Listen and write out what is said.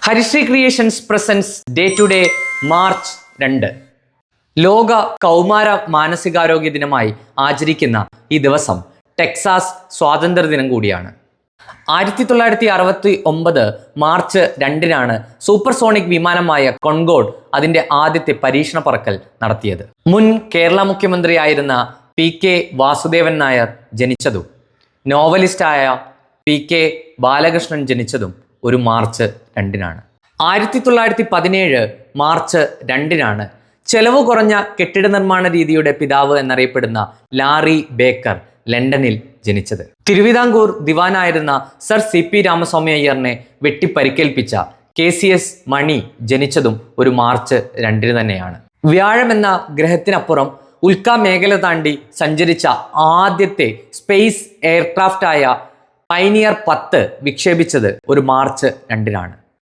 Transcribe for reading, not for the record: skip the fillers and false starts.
Harisree creations presents day to day March 2. ലോക കൗമാര മാനസികാരോഗ്യ ദിനമായി ആചരിക്കുന്ന ഈ ദിവസം ടെക്സാസ് സ്വാതന്ത്ര്യ ദിനം കൂടിയാണ്. 1969 മാർച്ച് 2-നാണ് സൂപ്പർസോണിക് വിമാനമായ കോൺകോർഡ് അതിൻ്റെ ആദ്യത്തെ പരീക്ഷണ പറക്കൽ നടത്തിയത്. മുൻ കേരള മുഖ്യമന്ത്രിയായിരുന്ന PK വാസുദേവൻ നായർ ജനിച്ചതും നോവലിസ്റ്റായ PK ബാലകൃഷ്ണൻ ജനിച്ചതും ഒരു മാർച്ച് 2-നാണ്. 1917 മാർച്ച് 2-നാണ് ചെലവ് കുറഞ്ഞ കെട്ടിട നിർമ്മാണ രീതിയുടെ പിതാവ് എന്നറിയപ്പെടുന്ന ലാറി ബേക്കർ ലണ്ടനിൽ ജനിച്ചത്. തിരുവിതാംകൂർ ദിവാനായിരുന്ന സർ CP രാമസ്വാമി അയ്യറിനെ വെട്ടിപ്പരിക്കേൽപ്പിച്ച KCS മണി ജനിച്ചതും ഒരു മാർച്ച് 2-ന് തന്നെയാണ്. വ്യാഴം എന്ന ഗ്രഹത്തിനപ്പുറം ഉൽക്ക മേഖല താണ്ടി സഞ്ചരിച്ച ആദ്യത്തെ സ്പേസ് എയർക്രാഫ്റ്റായ പൈനിയർ 10 വിക്ഷേപിച്ചത് ഒരു മാർച്ച് 2-നാണ്.